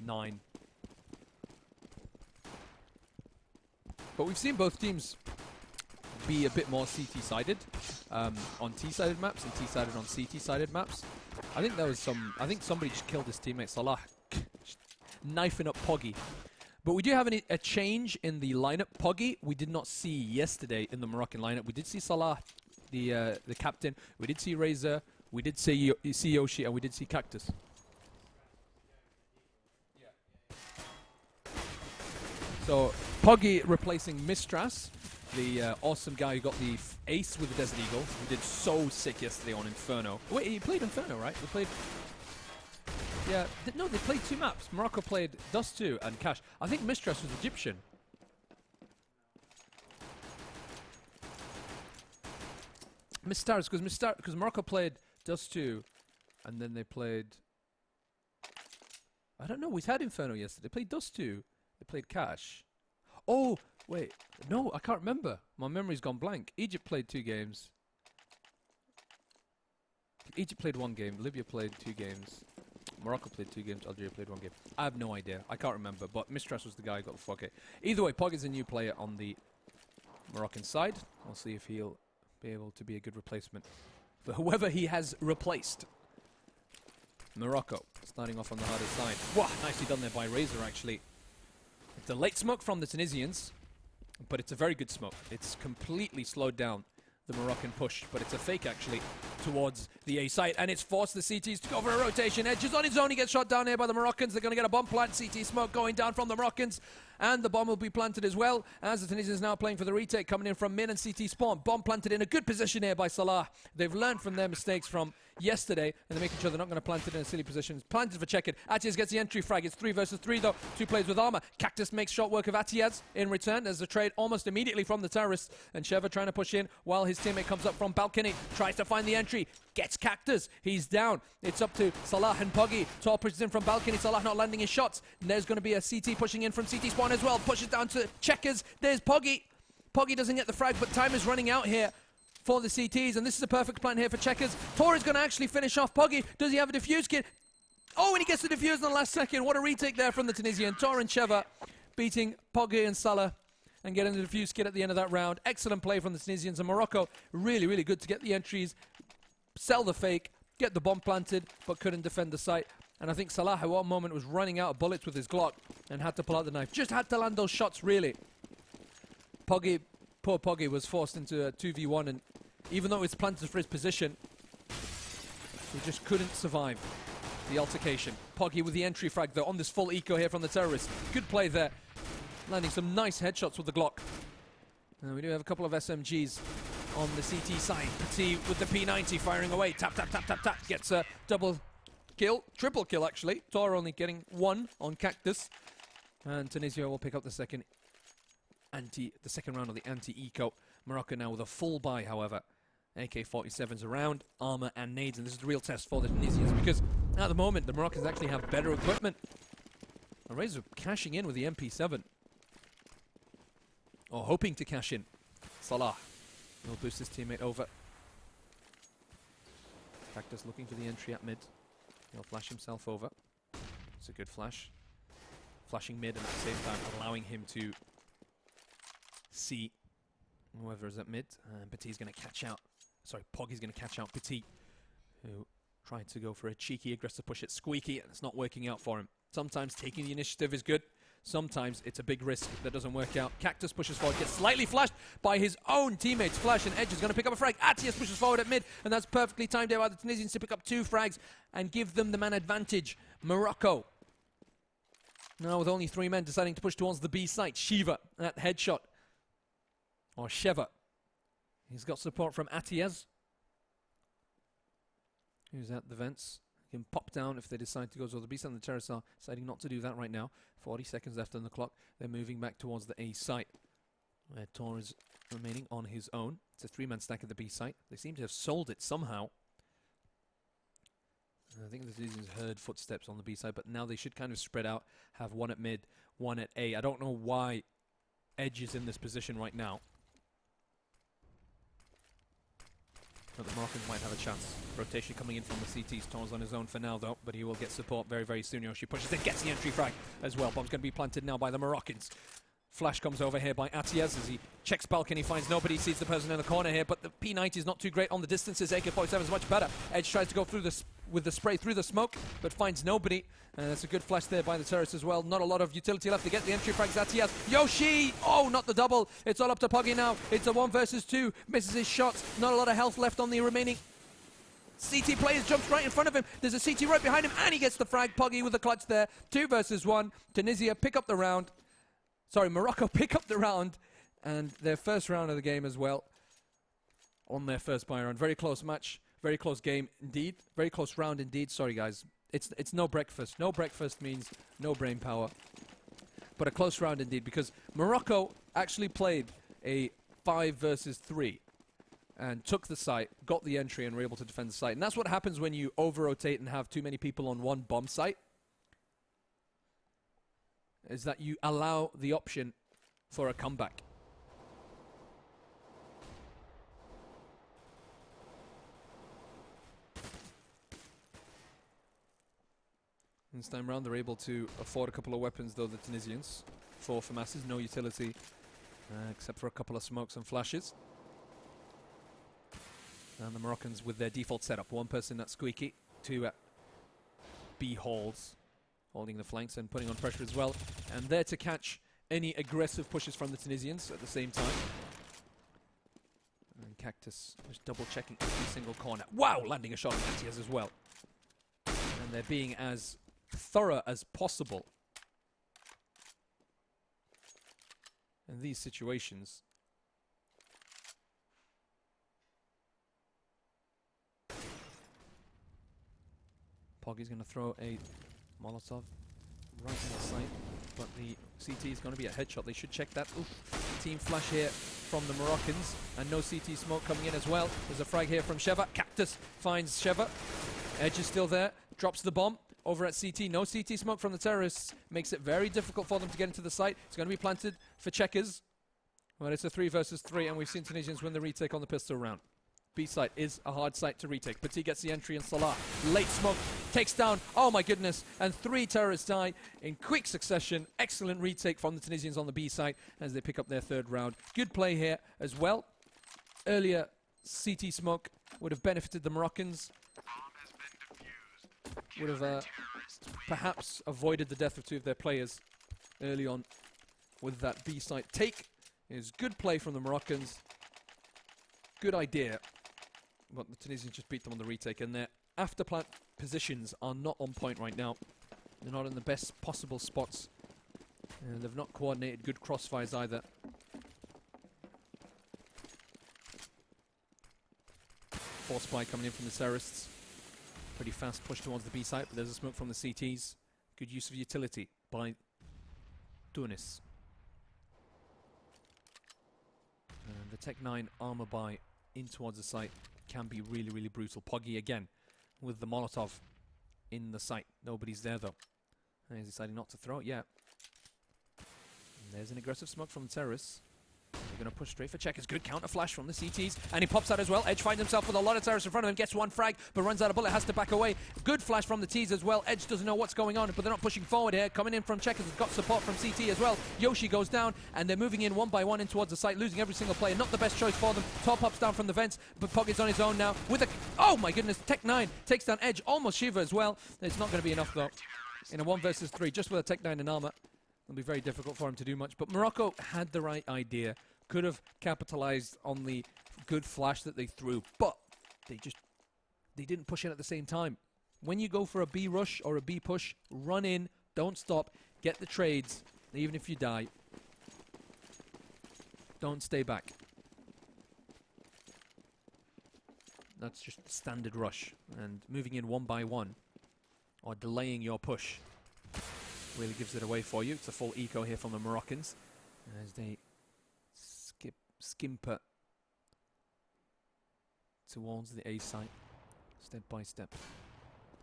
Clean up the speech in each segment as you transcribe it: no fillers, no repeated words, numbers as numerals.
9. But we've seen both teams be a bit more CT-sided on T-sided maps and T-sided on CT-sided maps. I think there was some... I think somebody just killed his teammate Salah, knifing up Poggy. But we do have a change in the lineup. Poggy, we did not see yesterday in the Moroccan lineup. We did see Salah, the captain. We did see Razor. We did see Yoshi, and we did see Cactus. So Poggy replacing Mistras, the awesome guy who got the ace with the Desert Eagle, who did so sick yesterday on Inferno. Wait, he played Inferno, right? He played... Yeah, no, they played 2 maps. Morocco played Dust 2 and Cash. I think Mistras was Egyptian. Mistars, because Morocco played Dust 2, and then they played... I don't know, we had Inferno yesterday. They played Dust 2. They played Cash. Oh, wait. No, I can't remember. My memory's gone blank. Egypt played 2 games. Egypt played 1 game. Libya played 2 games. Morocco played 2 games. Algeria played 1 game. I have no idea. I can't remember. But Mistras was the guy who got the 4K. Either way, Pog is a new player on the Moroccan side. We'll see if he'll be able to be a good replacement for whoever he has replaced. Morocco starting off on the harder side. Wow, nicely done there by Razor, actually. It's a late smoke from the Tunisians, but it's a very good smoke. It's completely slowed down the Moroccan push, but it's a fake actually towards the A site, and it's forced the CTs to go for a rotation. Edge is on his own. He gets shot down here by the Moroccans. They're going to get a bomb plant. CT smoke going down from the Moroccans, and the bomb will be planted as well as the Tunisians now playing for the retake, coming in from mid and CT spawn. Bomb planted in a good position here by Salah. They've learned from their mistakes from yesterday, and they're making sure they're not going to plant it in a silly position. It's planted for Checkered. Atiaz gets the entry frag. It's 3 versus 3 though. 2 players with armor. Cactus makes short work of Atiaz in return. There's a trade almost immediately from the terrorists, and Sheva trying to push in while his teammate comes up from balcony. Tries to find the entry. Gets Cactus. He's down. It's up to Salah and Poggy. Tor pushes in from balcony. Salah not landing his shots. And there's going to be a CT pushing in from CT spawn as well. Pushes down to Checkers. There's Poggy. Poggy doesn't get the frag, but time is running out here for the CTs, and this is a perfect plan here for Checkers. Tor is going to actually finish off Poggy. Does he have a defuse kit? Oh, and he gets the defuse in the last second. What a retake there from the Tunisian. Tor and Sheva beating Poggy and Salah and getting the defuse kit at the end of that round. Excellent play from the Tunisians, and Morocco really, really good to get the entries, sell the fake, get the bomb planted, but couldn't defend the site. And I think Salah at one moment was running out of bullets with his Glock and had to pull out the knife. Just had to land those shots, really. Poggy, poor Poggy, was forced into a 2v1, and even though it's planted for his position, he just couldn't survive the altercation. Poggy with the entry frag, though, on this full eco here from the terrorists. Good play there, landing some nice headshots with the Glock. And we do have a couple of SMGs on the CT side. Petit with the P90 firing away. Tap, tap, tap, tap, tap. Gets a double kill, triple kill, actually. Tor only getting 1 on Cactus. And Tunisia will pick up the second round of the anti-eco. Morocco now with a full buy, however. AK-47s around, armor and nades, and this is the real test for the Tunisians because at the moment the Moroccans actually have better equipment. And Razor cashing in with the MP7. Or hoping to cash in. Salah will boost his teammate over. Cactus looking for the entry at mid. He'll flash himself over. It's a good flash. Flashing mid and at the same time allowing him to see whoever is at mid. Petit's going to catch out. Sorry, Poggy's going to catch out Petit, who tried to go for a cheeky, aggressive push at Squeaky, and it's not working out for him. Sometimes taking the initiative is good. Sometimes it's a big risk that doesn't work out. Cactus pushes forward, gets slightly flashed by his own teammates. Flash and Edge is going to pick up a frag. Atias pushes forward at mid, and that's perfectly timed there by the Tunisians to pick up 2 frags and give them the man advantage. Morocco, now with only 3 men, deciding to push towards the B site. Shiva, that headshot. Or Sheva. He's got support from Atiaz, who's at the vents. He can pop down if they decide to go to the B site, and the terrorists are deciding not to do that right now. 40 seconds left on the clock. They're moving back towards the A site, where Tor is remaining on his own. It's a 3-man stack at the B site. They seem to have sold it somehow. I think the Tunisians heard footsteps on the B side, but now they should kind of spread out, have 1 at mid, 1 at A. I don't know why Edge is in this position right now. But the Moroccans might have a chance. Rotation coming in from the CT. Storm's on his own for now, though, but he will get support very, very soon. Yoshi pushes in, gets the entry frag as well. Bomb's going to be planted now by the Moroccans. Flash comes over here by Atiaz as he checks Balkan. He finds nobody, sees the person in the corner here, but the P90 is not too great on the distances. AK-47 is much better. Edge tries to go through with the spray through the smoke, but finds nobody. And that's a good flash there by the terrorists as well. Not a lot of utility left to get the entry frags. Atiaz. Yoshi! Oh, not the double. It's all up to Poggy now. It's a 1 versus 2. Misses his shots. Not a lot of health left on the remaining CT players. Jumps right in front of him. There's a CT right behind him, and he gets the frag. Poggy with the clutch there. 2 versus 1. Tunisia pick up the round. Sorry, Morocco pick up the round, and their first round of the game as well on their first buy round. Very close match, very close game indeed, very close round indeed. Sorry guys, it's no breakfast. No breakfast means no brain power, but a close round indeed, because Morocco actually played a 5 versus 3 and took the site, got the entry, and were able to defend the site. And that's what happens when you over-rotate and have too many people on one bomb site, is that you allow the option for a comeback. This time round they're able to afford a couple of weapons though, the Tunisians. 4 FAMASs, no utility except for a couple of smokes and flashes. And the Moroccans with their default setup. 1 person at Squeaky, 2 at B Halls, holding the flanks and putting on pressure as well. And there to catch any aggressive pushes from the Tunisians at the same time. And Cactus just double checking every single corner. Wow, landing a shot on Atiaz as well. And they're being as thorough as possible in these situations. Poggy's going to throw a Molotov right in the sight, but the CT is going to be a headshot. They should check that. Oof. Team flash here from the Moroccans, and no CT smoke coming in as well. There's a frag here from Sheva. Cactus finds Sheva. Edge is still there, drops the bomb over at CT. No CT smoke from the terrorists. Makes it very difficult for them to get into the site. It's going to be planted for checkers. Well, it's a 3 versus 3, and we've seen Tunisians win the retake on the pistol round. B site is a hard site to retake. Petit gets the entry, and Salah, late smoke, takes down, oh my goodness, and 3 terrorists die in quick succession. Excellent retake from the Tunisians on the B site as they pick up their 3rd round. Good play here as well. Earlier CT smoke would have benefited the Moroccans. Would have perhaps avoided the death of 2 of their players early on with that B site take. Is good play from the Moroccans. Good idea. But the Tunisians just beat them on the retake, and their after-plant positions are not on point right now. They're not in the best possible spots, and they've not coordinated good crossfires either. Force spy coming in from the terrorists. Pretty fast push towards the B site, but there's a smoke from the CTs. Good use of utility by Tunis. And the Tech 9 armor buy in towards the site can be really, really brutal. Poggy again with the Molotov in the site. Nobody's there though. And he's deciding not to throw it yet. And there's an aggressive smoke from the terrorists. They're going to push straight for checkers. Good counter flash from the CTs. And he pops out as well. Edge finds himself with a lot of terrorists in front of him. Gets 1 frag, but runs out of bullet. Has to back away. Good flash from the T's as well. Edge doesn't know what's going on, but they're not pushing forward here. Coming in from checkers. Has got support from CT as well. Yoshi goes down, and they're moving in 1 by 1 in towards the site, losing every single player. Not the best choice for them. Top hops down from the vents, but Poggy's on his own now. With a... Oh my goodness. Tech 9 takes down Edge. Almost Shiva as well. It's not going to be enough though. In a 1 versus 3, just with a Tech 9 in armor, it'll be very difficult for him to do much. But Morocco had the right idea. Could have capitalized on the good flash that they threw, but they didn't push in at the same time. When you go for a B rush or a B push, run in, don't stop, get the trades, even if you die. Don't stay back. That's just the standard rush. And moving in 1 by 1 or delaying your push really gives it away for you. It's a full eco here from the Moroccans as they skimper towards the A site, step by step.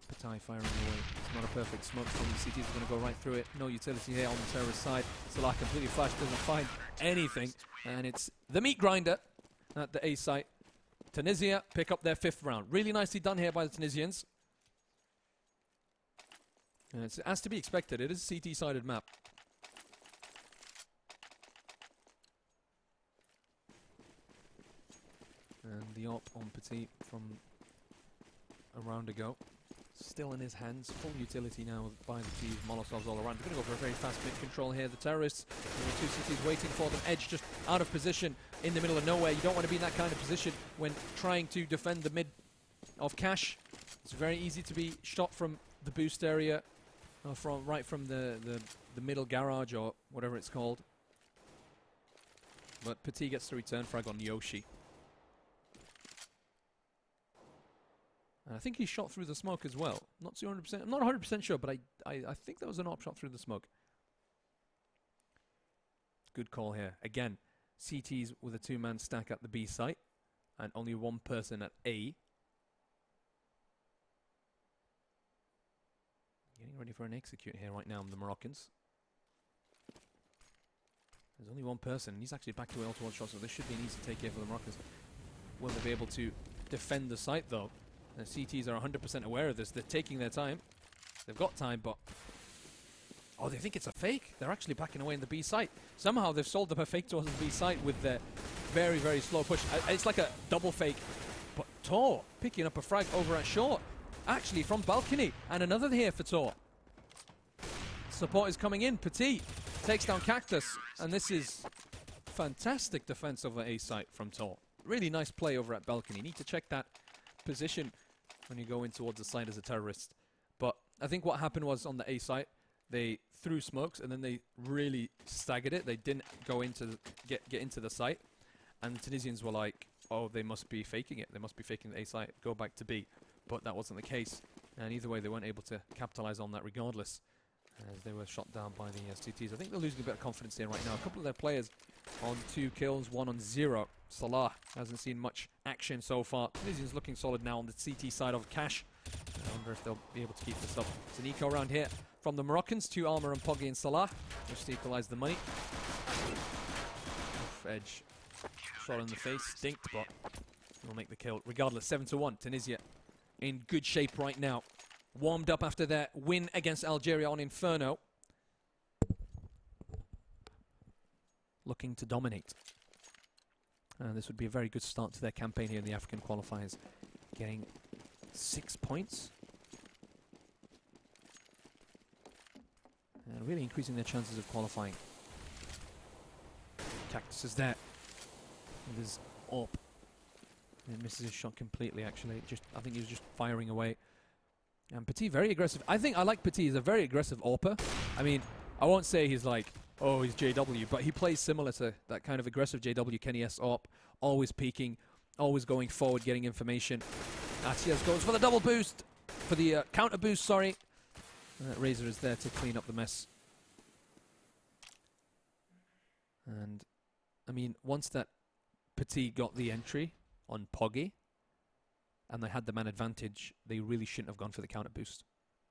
Petit firing away. It's not a perfect smoke from the CTs. Going to go right through it. No utility here on the terrorist side. Salah completely flashed, doesn't find anything, and it's the meat grinder at the A site Tunisia pick up their 5th round. Really nicely done here by the Tunisians. And it's as to be expected. It is a CT-sided map. And the AWP on Petit from a round ago. Still in his hands. Full utility now by the team. Molotovs all around. They're going to go for a very fast mid control here. The terrorists, there are 2 CTs waiting for them. Edge just out of position in the middle of nowhere. You don't want to be in that kind of position when trying to defend the mid of Cash. It's very easy to be shot from the boost area, right from the middle garage or whatever it's called. But Petit gets the return frag on Yoshi. And I think he shot through the smoke as well. Not 200%. I'm not 100% sure, but I think there was an AWP shot through the smoke. Good call here. Again, CTs with a 2-man stack at the B site, and only 1 person at A. Getting ready for an execute here right now, the Moroccans. There's only 1 person, and he's actually back to all-to-one shot, so this should be an easy take here for the Moroccans. Will they be able to defend the site, though? The CTs are 100% aware of this. They're taking their time. They've got time, but... Oh, they think it's a fake. They're actually backing away in the B site. Somehow they've sold them a fake towards the B site with their very, very slow push. It's like a double fake. But Tor picking up a frag over at short. Actually from balcony. And another here for Tor. Support is coming in. Petit takes down Cactus. And this is fantastic defense over A site from Tor. Really nice play over at balcony. Need to check that position when you go in towards the site as a terrorist. But I think what happened was on the A site, they threw smokes and then they really staggered it. They didn't go into get into the site, and the Tunisians were like, oh, they must be faking it. They must be faking the A site. Go back to B. But that wasn't the case. And either way, they weren't able to capitalize on that regardless, as they were shot down by the CTs. I think they're losing a bit of confidence here right now. A couple of their players on 2 kills, 1 on 0. Salah hasn't seen much action so far. Tunisians looking solid now on the CT side of Cash. I wonder if they'll be able to keep this up. It's an eco round here from the Moroccans. 2 Armor and Poggy and Salah, just to equalize the money. Edge shot in the face, stinked, but will make the kill. Regardless, 7-1. Tunisia in good shape right now. Warmed up after their win against Algeria on Inferno. Looking to dominate. This would be a very good start to their campaign here in the African qualifiers. Getting 6 points. And really increasing their chances of qualifying. Cactus is there. With his AWP. And misses his shot completely, actually. I think he was just firing away. And Petit, very aggressive. I like Petit. He's a very aggressive AWPer. I mean, I won't say he's like, oh, he's JW, but he plays similar to that kind of aggressive JW Kenny S AWP. Always peeking, always going forward, getting information. Atias goes for the double boost, for the counter boost, sorry. Razor is there to clean up the mess. And, I mean, once that Petit got the entry on Poggy, and they had the man advantage, they really shouldn't have gone for the counter boost.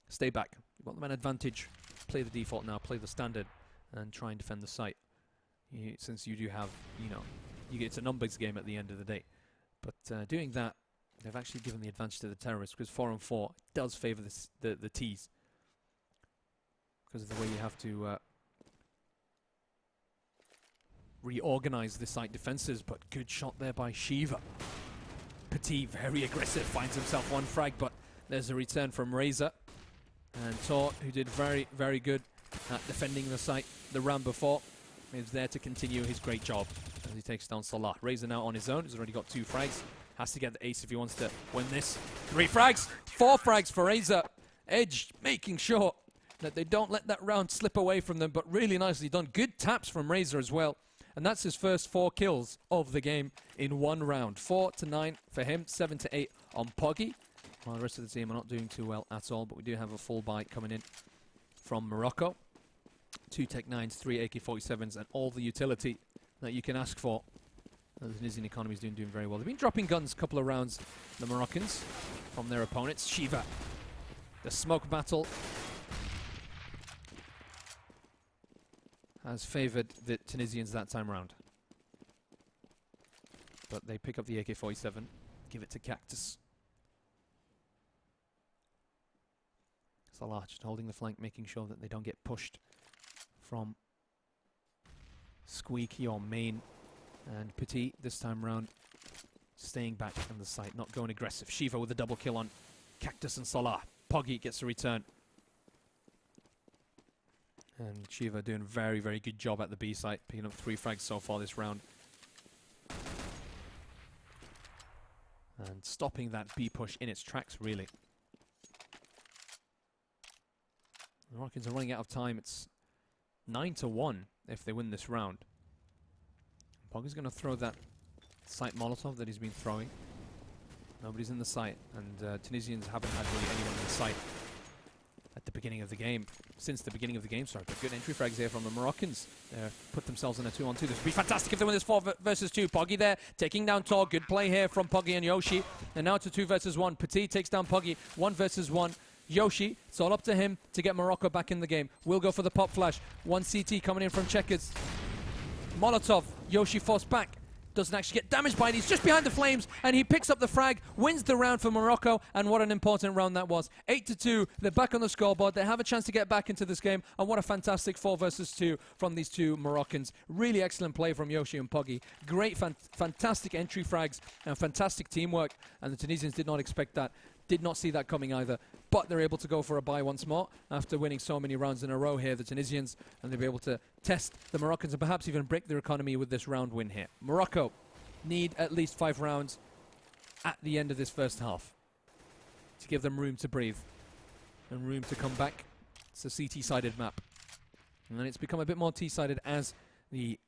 Stay back. You've got the man advantage. Play the default now, play the standard, and try and defend the site. Since you do have, it's a numbers game at the end of the day. But doing that, they've actually given the advantage to the terrorists, because 4 on 4 does favour the T's. Because of the way you have to reorganize the site defenses, but good shot there by Shiva. Petit, very aggressive, finds himself 1 frag, but there's a return from Razor. And Tor, who did very, very good at defending the site the round before, is there to continue his great job as he takes down Salah. Razor now on his own, he's already got 2 frags. Has to get the ace if he wants to win this. 3 frags, 4 frags for Razor. Edge making sure that they don't let that round slip away from them, but really nicely done. Good taps from Razor as well. And that's his first 4 kills of the game in 1 round. 4-9 for him, 7-8 on Poggy. Well, the rest of the team are not doing too well at all, but we do have a full buy coming in from Morocco. 2 Tech 9s, 3 AK-47s, and all the utility that you can ask for. The Tunisian economy is doing very well. They've been dropping guns a couple of rounds, the Moroccans, from their opponents. Shiva, the smoke battle has favoured the Tunisians that time round. But they pick up the AK-47. give it to Cactus. Salah just holding the flank, making sure that they don't get pushed from Squeaky or Main. And Petit, this time round, staying back on the site, not going aggressive. Shiva with a double kill on Cactus and Salah. Poggy gets a return. And Shiva doing a very, very good job at the B site, picking up 3 frags so far this round. And stopping that B push in its tracks, really. The Moroccans are running out of time. It's 9-1 if they win this round. Poggy's going to throw that site Molotov that he's been throwing. Nobody's in the site, and Tunisians haven't had really anyone in the site at the beginning of the game. Since the beginning of the game, sorry. But good entry frags here from the Moroccans. Put themselves in a 2-on-2. This would be fantastic if they win this 4 versus 2. Poggy there, taking down Tor. Good play here from Poggy and Yoshi. And now to 2 versus 1. Petit takes down Poggy. 1 versus 1. Yoshi, it's all up to him to get Morocco back in the game. We'll go for the pop flash. 1 CT coming in from Checkers. Molotov, Yoshi forced back. Doesn't actually get damaged by it. He's just behind the flames, and he picks up the frag, wins the round for Morocco, and what an important round that was. 8-2, they're back on the scoreboard. They have a chance to get back into this game, and what a fantastic 4 versus 2 from these 2 Moroccans. Really excellent play from Yoshi and Poggy. Great, fantastic entry frags, and fantastic teamwork, and the Tunisians did not expect that. Did not see that coming either, but they're able to go for a bye once more after winning so many rounds in a row here, the Tunisians, and they'll be able to test the Moroccans and perhaps even break their economy with this round win here. Morocco need at least 5 rounds at the end of this first half to give them room to breathe and room to come back. It's a CT-sided map, and then it's become a bit more T-sided as the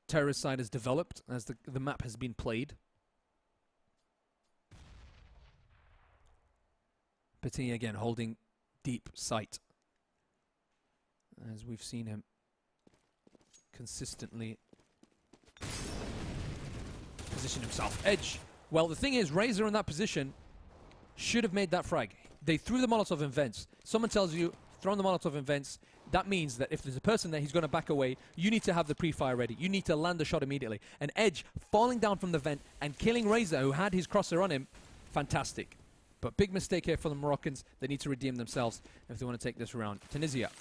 terrorist side has developed, as the map has been played. Petit again holding deep sight, as we've seen him consistently position himself. Edge. Well, the thing is, Razor in that position should have made that frag. They threw the Molotov in vents. Someone tells you, throwing the Molotov in vents, that means that if there's a person there, he's going to back away. You need to have the pre-fire ready. You need to land the shot immediately. And Edge falling down from the vent and killing Razor, who had his crosser on him, fantastic. But big mistake here for the Moroccans. They need to redeem themselves if they want to take this round. Tunisia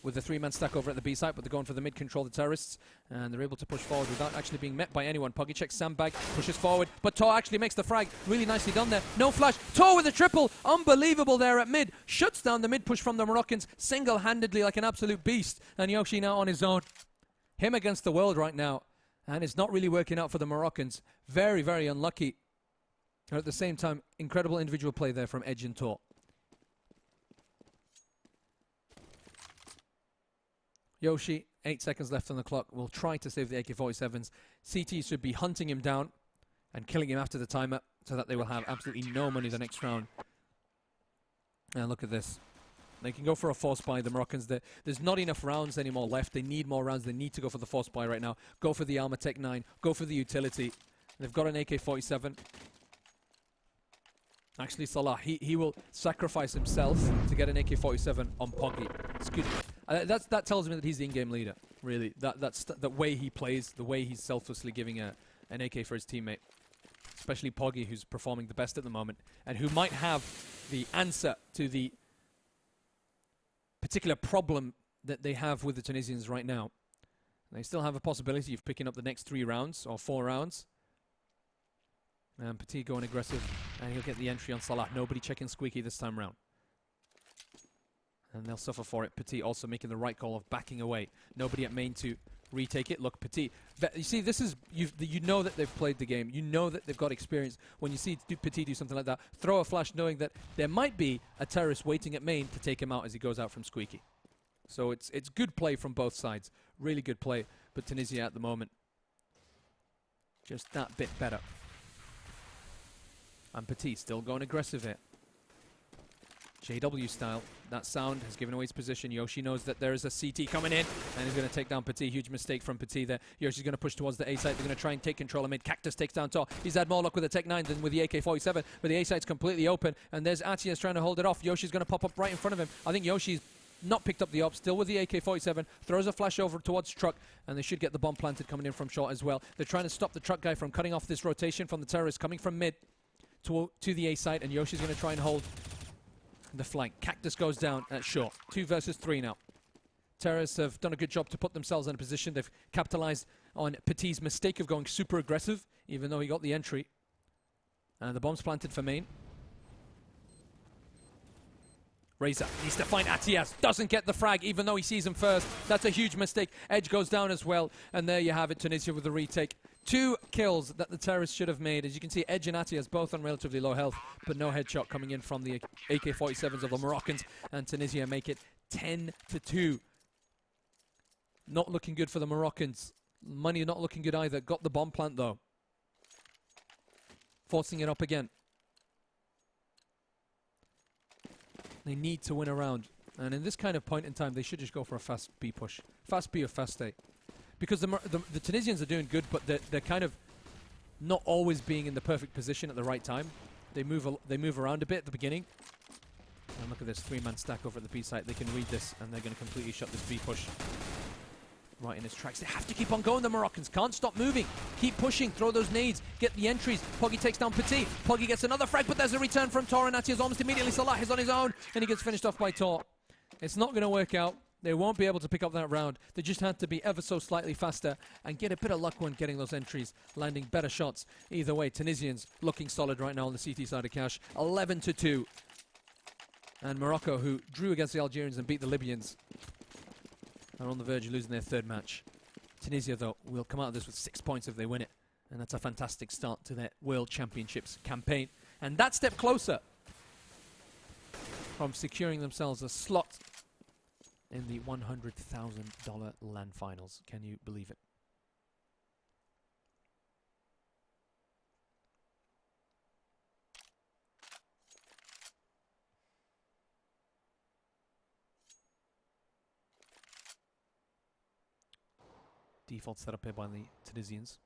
with a 3-man stack over at the B site, but they're going for the mid-control, the terrorists, and they're able to push forward without actually being met by anyone. Poggy checks sandbag, pushes forward, but Tor actually makes the frag. Really nicely done there. No flash. Tor with a triple. Unbelievable there at mid. Shuts down the mid-push from the Moroccans single-handedly like an absolute beast. And Yoshi now on his own. Him against the world right now. And it's not really working out for the Moroccans. Very, very unlucky. And at the same time, incredible individual play there from Edge and Tor. Yoshi, 8 seconds left on the clock, will try to save the AK-47s. CT should be hunting him down and killing him after the timer so that they will have absolutely no money the next round. And look at this. They can go for a force buy, the Moroccans. There's not enough rounds anymore left. They need more rounds. They need to go for the force buy right now. Go for the Armor Tech 9. Go for the utility. They've got an AK-47. Actually, Salah, he will sacrifice himself to get an AK-47 on Poggy. It's good. That tells me that he's the in-game leader, really. That's the way he plays, the way he's selflessly giving an AK for his teammate. Especially Poggy, who's performing the best at the moment, and who might have the answer to the particular problem that they have with the Tunisians right now. They still have a possibility of picking up the next 3 rounds, or 4 rounds. And Petit going aggressive, and he'll get the entry on Salah. Nobody checking Squeaky this time round. And they'll suffer for it. Petit also making the right call of backing away. Nobody at main to retake it. Look, Petit. You see, this is, you know that they've played the game. You know that they've got experience. When you see Petit do something like that, throw a flash knowing that there might be a terrorist waiting at main to take him out as he goes out from Squeaky. So it's good play from both sides. Really good play. But Tunisia at the moment, just that bit better. And Petit still going aggressive here. JW style. That sound has given away his position. Yoshi knows that there is a CT coming in, and he's going to take down Petit. Huge mistake from Petit there. Yoshi's going to push towards the A site. They're going to try and take control of mid. Cactus takes down Tor. He's had more luck with the Tech 9 than with the AK-47, but the A site's completely open, and there's Atias trying to hold it off. Yoshi's going to pop up right in front of him. I think Yoshi's not picked up the op, still with the AK-47, throws a flash over towards truck, and they should get the bomb planted coming in from short as well. They're trying to stop the truck guy from cutting off this rotation from the terrorists coming from mid. to the A side, and Yoshi's going to try and hold the flank. Cactus goes down at short. 2 versus 3 now. Terrorists have done a good job to put themselves in a position. They've capitalized on Petit's mistake of going super aggressive, even though he got the entry. And the bomb's planted for main. Razor needs to find Atias. Doesn't get the frag, even though he sees him first. That's a huge mistake. Edge goes down as well. And there you have it, Tunisia with the retake. 2 kills that the terrorists should have made. As you can see, Edge and Atias both on relatively low health, but no headshot coming in from the AK-47s of the Moroccans. And Tunisia make it 10-2. Not looking good for the Moroccans. Money not looking good either. Got the bomb plant though. Forcing it up again. They need to win a round. And in this kind of point in time, they should just go for a fast B push. Fast B or fast A. Because the Tunisians are doing good, but they're kind of not always being in the perfect position at the right time. They move around a bit at the beginning. And look at this 3-man stack over at the B site. They can read this, and they're going to completely shut this B push right in its tracks. They have to keep on going, the Moroccans. Can't stop moving. Keep pushing. Throw those nades. Get the entries. Poggy takes down Petit. Poggy gets another frag, but there's a return from Tor, and Atias almost immediately. Salah is on his own, and he gets finished off by Tor. It's not going to work out. They won't be able to pick up that round. They just had to be ever so slightly faster and get a bit of luck when getting those entries, landing better shots. Either way, Tunisians looking solid right now on the CT side of cash. 11-2. And Morocco, who drew against the Algerians and beat the Libyans, are on the verge of losing their 3rd match. Tunisia, though, will come out of this with 6 points if they win it. And that's a fantastic start to their World Championships campaign. And that step closer from securing themselves a slot in the $100,000 LAN finals. Can you believe it? Default setup here by the Tunisians.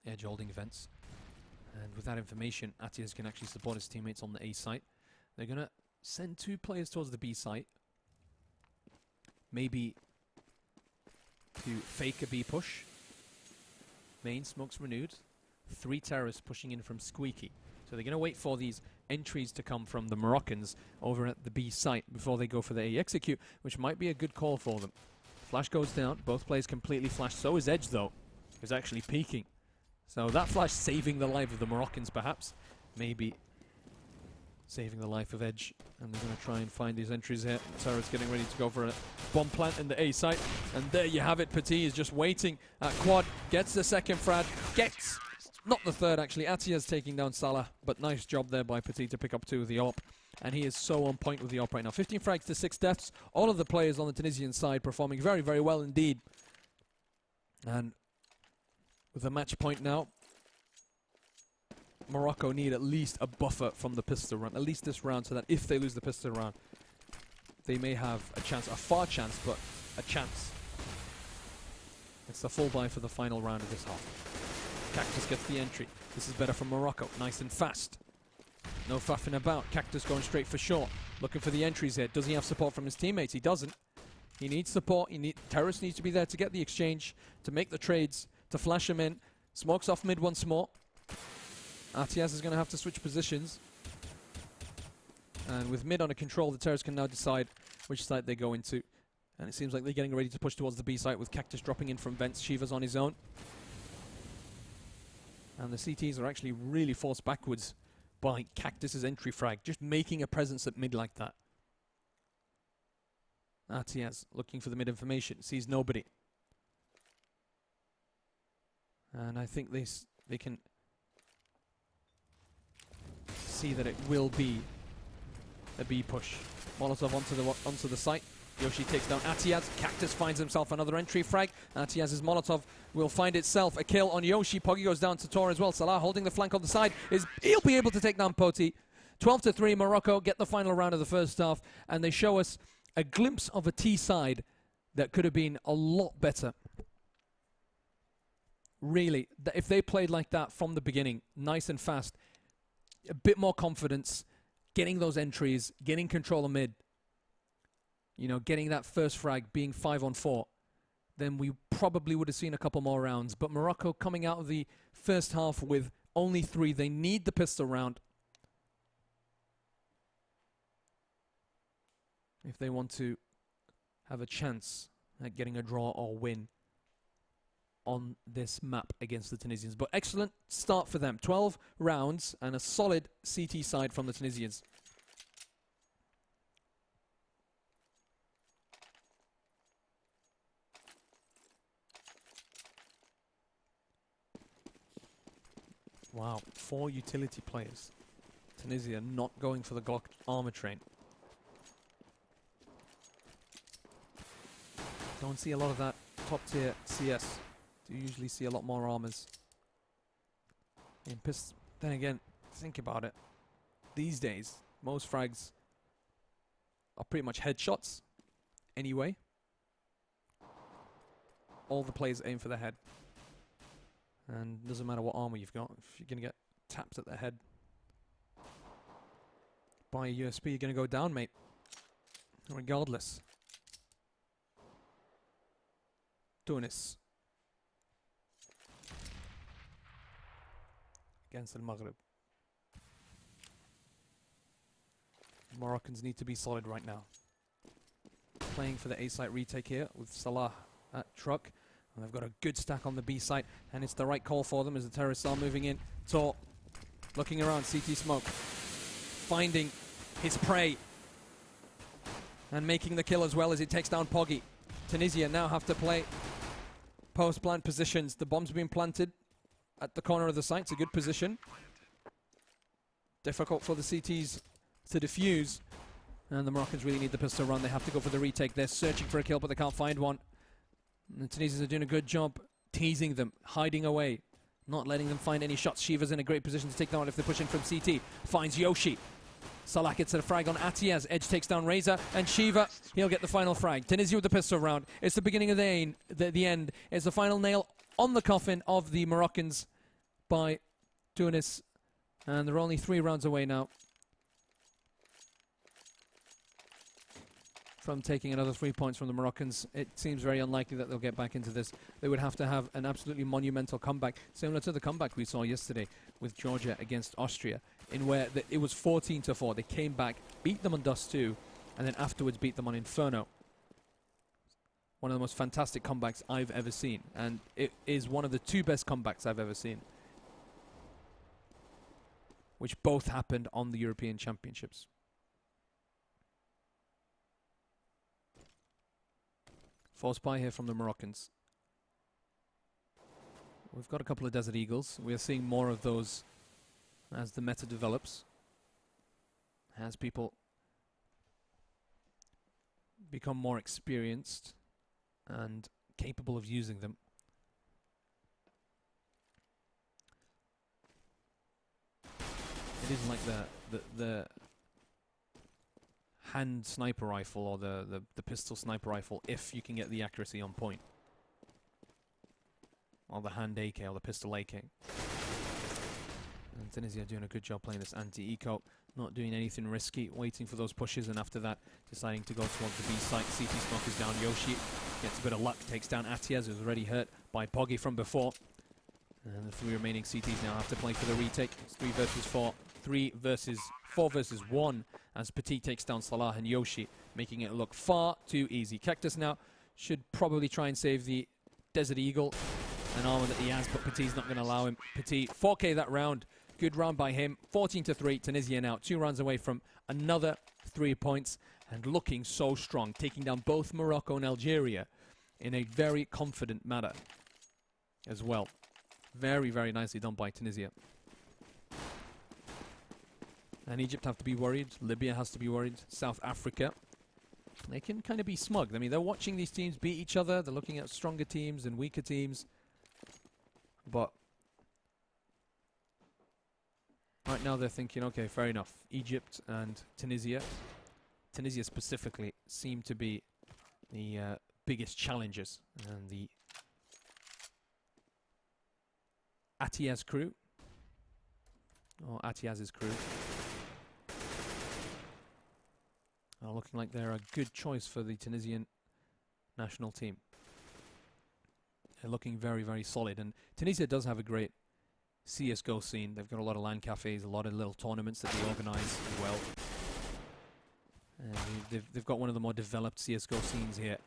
Edge holding events. And with that information, Atias can actually support his teammates on the A site. They're going to send 2 players towards the B site. Maybe to fake a B push. Main smokes renewed. 3 terrorists pushing in from Squeaky. So they're going to wait for these entries to come from the Moroccans over at the B site before they go for the A execute, which might be a good call for them. Flash goes down. Both players completely flashed. So is Edge, though, who's actually peeking. So that flash saving the life of the Moroccans, perhaps. Maybe saving the life of Edge. And they're going to try and find these entries here. Terror's getting ready to go for a bomb plant in the A site. And there you have it. Petit is just waiting at quad. Gets the 2nd frag. Gets, not the 3rd, actually. Atias taking down Salah. But nice job there by Petit to pick up 2 of the AWP. And he is so on point with the AWP right now. 15 frags to 6 deaths. All of the players on the Tunisian side performing very, very well indeed. And with a match point now, Morocco need at least a buffer from the pistol round. At least this round, so that if they lose the pistol round, they may have a chance. A far chance, but a chance. It's the full buy for the final round of this half. Cactus gets the entry. This is better from Morocco. Nice and fast. No faffing about. Cactus going straight for short. Looking for the entries here. Does he have support from his teammates? He doesn't. He needs support. Terrorist needs to be there to get the exchange, to make the trades, to flash him in. Smokes off mid once more. Atias is going to have to switch positions. And with mid under control, the terrorists can now decide which side they go into. And it seems like they're getting ready to push towards the B site with Cactus dropping in from vents. Shiva's on his own. And the CTs are actually really forced backwards by Cactus's entry frag. Just making a presence at mid like that. Atias looking for the mid information. Sees nobody. And I think they can see that it will be a B push. Molotov onto the site. Yoshi takes down Atias. Cactus finds himself another entry frag. Atias's Molotov will find itself a kill on Yoshi. Poggy goes down to Tor as well. Salah holding the flank on the side. He'll be able to take down Poti. 12-3, Morocco get the final round of the first half, and they show us a glimpse of a T side that could have been a lot better. Really, if they played like that from the beginning, nice and fast, a bit more confidence, getting those entries, getting control of mid, you know, getting that first frag, being 5-on-4, then we probably would have seen a couple more rounds. But Morocco coming out of the first half with Only 3. They need the pistol round if they want to have a chance at getting a draw or win on this map against the Tunisians. But excellent start for them. 12 rounds and a solid CT side from the Tunisians. Wow, 4 utility players. Tunisia not going for the Glock armor train. Don't see a lot of that top tier CS. Do usually see a lot more armors. And then again, think about it. These days, most frags are pretty much headshots anyway. All the players aim for the head. And doesn't matter what armor you've got, if you're going to get tapped at the head by a USP, you're going to go down, mate. Regardless. Tunis against Al Maghreb. Moroccans need to be solid right now. Playing for the A site retake here with Salah at truck. And they've got a good stack on the B site, and it's the right call for them as the terrorists are moving in. Tor looking around, CT smoke, finding his prey and making the kill as well as he takes down Poggy. Tunisia now have to play post-plant positions. The bomb's been planted at the corner of the site. It's a good position. Difficult for the CTs to defuse. And the Moroccans really need the pistol run. They have to go for the retake. They're searching for a kill, but they can't find one. And the Tunisians are doing a good job teasing them, hiding away, not letting them find any shots. Shiva's in a great position to take them out if they're pushing from CT. Finds Yoshi. Salah gets a frag on Atiaz. Edge takes down Reza, and Shiva, he'll get the final frag. Tunisia with the pistol round. It's the beginning of the end. It's the final nail on the coffin of the Moroccans by Tunis. And they're only 3 rounds away now from taking another 3 points from the Moroccans. It seems very unlikely that they'll get back into this. They would have to have an absolutely monumental comeback, similar to the comeback we saw yesterday with Georgia against Austria, in where it was 14-4. They came back, beat them on Dust 2, and then afterwards beat them on Inferno. One of the most fantastic comebacks I've ever seen, and it is one of the 2 best comebacks I've ever seen, which both happened on the European Championships. False buy here from the Moroccans. We've got a couple of Desert Eagles. We are seeing more of those as the meta develops, as people become more experienced and capable of using them. It isn't like the hand sniper rifle or the pistol sniper rifle if you can get the accuracy on point. Or the hand AK or the pistol AK. And Tunisia doing a good job playing this anti-eco, not doing anything risky, waiting for those pushes, and after that deciding to go towards the B site. CT smoke is down. Yoshi gets a bit of luck, takes down Atiaz, who's already hurt by Poggy from before. And the 3 remaining CTs now have to play for the retake. It's 3 versus 4. 4 versus 1 as Petit takes down Salah and Yoshi, making it look far too easy. Cactus now should probably try and save the Desert Eagle, an armor that he has, but Petit's not going to allow him. Petit, 4K that round. Good round by him. 14-3. Tunisia now 2 rounds away from another 3 points and looking so strong, taking down both Morocco and Algeria in a very confident manner as well. Very, very nicely done by Tunisia. And Egypt have to be worried. Libya has to be worried. South Africa, they can kind of be smug. I mean, they're watching these teams beat each other. They're looking at stronger teams and weaker teams. But right now they're thinking, okay, fair enough. Egypt and Tunisia specifically, seem to be the biggest challengers. And the Atiaz crew, or Atiaz's crew, are looking like they're a good choice for the Tunisian national team. They're looking very, very solid. And Tunisia does have a great CSGO scene. They've got a lot of LAN cafes, a lot of little tournaments that they organise as well. And they've got one of the more developed CSGO scenes here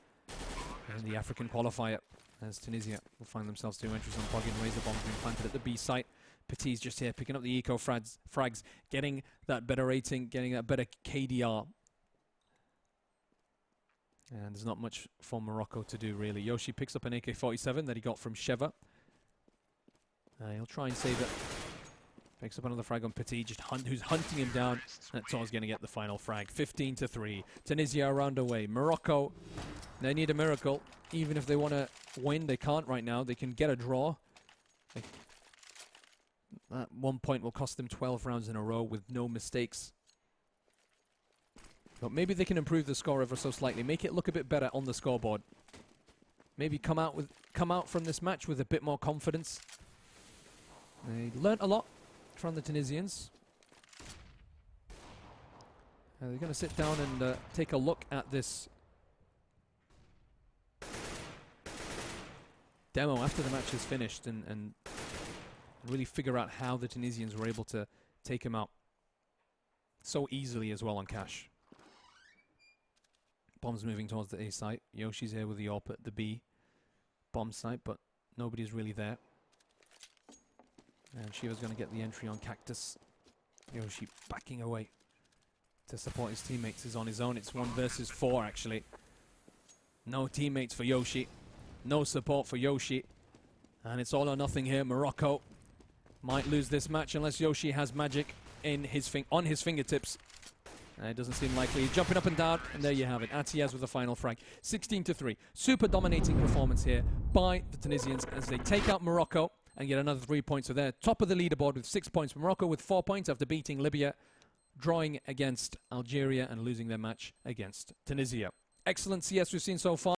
in the African qualifier, as Tunisia will find themselves 2 entries on Poggy and Razor Bombs being planted at the B site. Petit's just here picking up the eco frags, getting that better rating, getting that better KDR. And there's not much for Morocco to do, really. Yoshi picks up an AK-47 that he got from Sheva. He'll try and save it. Picks up another frag on Petit, just who's hunting him down. That's all he's going to get the final frag. 15-3. Tunisia are underway. Morocco, they need a miracle. Even if they want to win, they can't right now. They can get a draw. At one point will cost them 12 rounds in a row with no mistakes. But maybe they can improve the score ever so slightly. Make it look a bit better on the scoreboard. Maybe come out from this match with a bit more confidence. They learnt a lot from the Tunisians. They're going to sit down and take a look at this demo after the match is finished and really figure out how the Tunisians were able to take him out so easily as well on cash. Bombs moving towards the A site. Yoshi's here with the AWP at the B bomb site, but nobody's really there. And Shiva's going to get the entry on Cactus. Yoshi backing away to support his teammates. He's on his own. It's 1 versus 4, actually. No teammates for Yoshi. No support for Yoshi. And it's all or nothing here. Morocco might lose this match unless Yoshi has magic in on his fingertips. It doesn't seem likely. He's jumping up and down, and there you have it. Atiaz with the final frag. 16-3. Super dominating performance here by the Tunisians as they take out Morocco and get another 3 points. So they're top of the leaderboard with 6 points. Morocco with 4 points after beating Libya, drawing against Algeria and losing their match against Tunisia. Excellent CS we've seen so far.